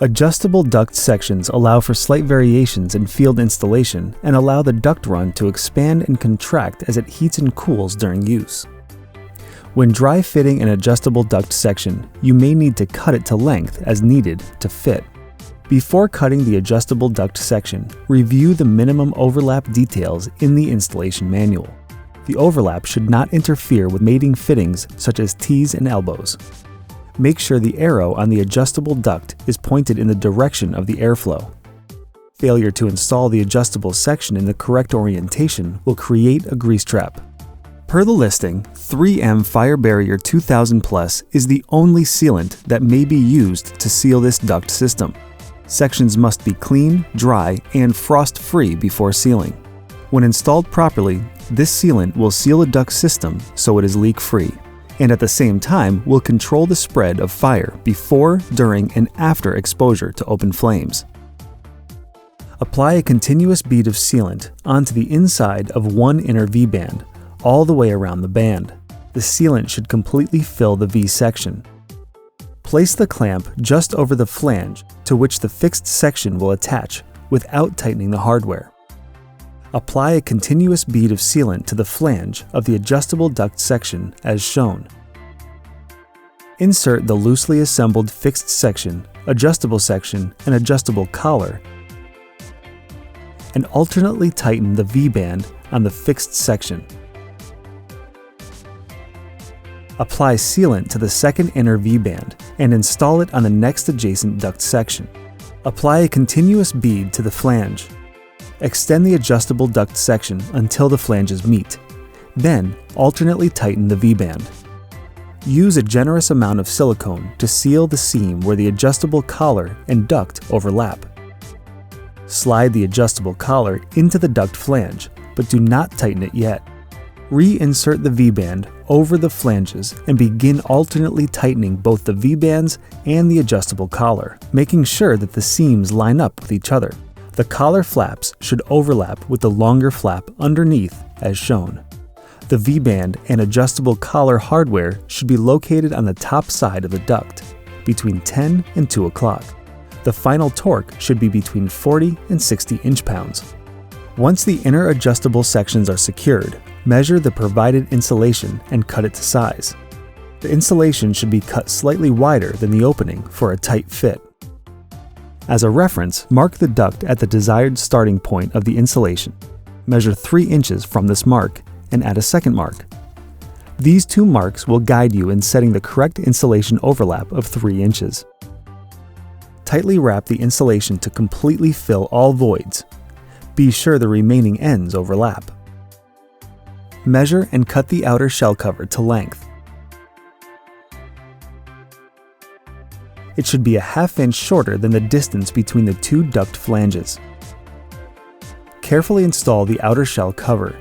Adjustable duct sections allow for slight variations in field installation and allow the duct run to expand and contract as it heats and cools during use. When dry fitting an adjustable duct section, you may need to cut it to length as needed to fit. Before cutting the adjustable duct section, review the minimum overlap details in the installation manual. The overlap should not interfere with mating fittings such as T's and elbows. Make sure the arrow on the adjustable duct is pointed in the direction of the airflow. Failure to install the adjustable section in the correct orientation will create a grease trap. Per the listing, 3M Fire Barrier 2000 Plus is the only sealant that may be used to seal this duct system. Sections must be clean, dry, and frost-free before sealing. When installed properly, this sealant will seal a duct system so it is leak-free, and at the same time will control the spread of fire before, during, and after exposure to open flames. Apply a continuous bead of sealant onto the inside of one inner V-band, all the way around the band. The sealant should completely fill the V section. Place the clamp just over the flange to which the fixed section will attach without tightening the hardware. Apply a continuous bead of sealant to the flange of the adjustable duct section as shown. Insert the loosely assembled fixed section, adjustable section, and adjustable collar, and alternately tighten the V-band on the fixed section. Apply sealant to the second inner V-band and install it on the next adjacent duct section. Apply a continuous bead to the flange. Extend the adjustable duct section until the flanges meet. Then, alternately tighten the V-band. Use a generous amount of silicone to seal the seam where the adjustable collar and duct overlap. Slide the adjustable collar into the duct flange, but do not tighten it yet. Reinsert the V-band over the flanges and begin alternately tightening both the V-bands and the adjustable collar, making sure that the seams line up with each other. The collar flaps should overlap with the longer flap underneath as shown. The V-band and adjustable collar hardware should be located on the top side of the duct, between 10 and 2 o'clock. The final torque should be between 40 and 60 inch-pounds. Once the inner adjustable sections are secured, measure the provided insulation and cut it to size. The insulation should be cut slightly wider than the opening for a tight fit. As a reference, mark the duct at the desired starting point of the insulation. Measure 3 inches from this mark and add a second mark. These two marks will guide you in setting the correct insulation overlap of 3 inches. Tightly wrap the insulation to completely fill all voids. Be sure the remaining ends overlap. Measure and cut the outer shell cover to length. It should be a ½ inch shorter than the distance between the two duct flanges. Carefully install the outer shell cover.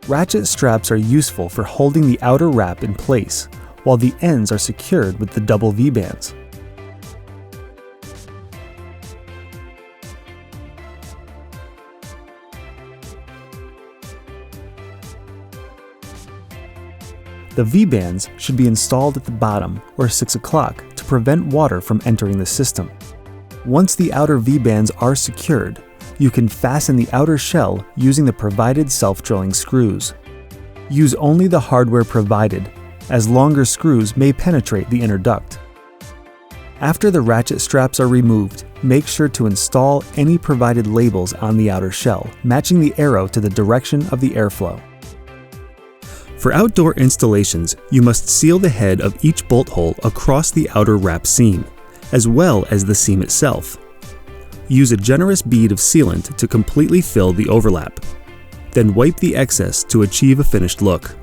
Ratchet straps are useful for holding the outer wrap in place, while the ends are secured with the double V-bands. The V-bands should be installed at the bottom or 6 o'clock to prevent water from entering the system. Once the outer V-bands are secured, you can fasten the outer shell using the provided self-drilling screws. Use only the hardware provided, as longer screws may penetrate the inner duct. After the ratchet straps are removed, make sure to install any provided labels on the outer shell, matching the arrow to the direction of the airflow. For outdoor installations, you must seal the head of each bolt hole across the outer wrap seam, as well as the seam itself. Use a generous bead of sealant to completely fill the overlap. Then wipe the excess to achieve a finished look.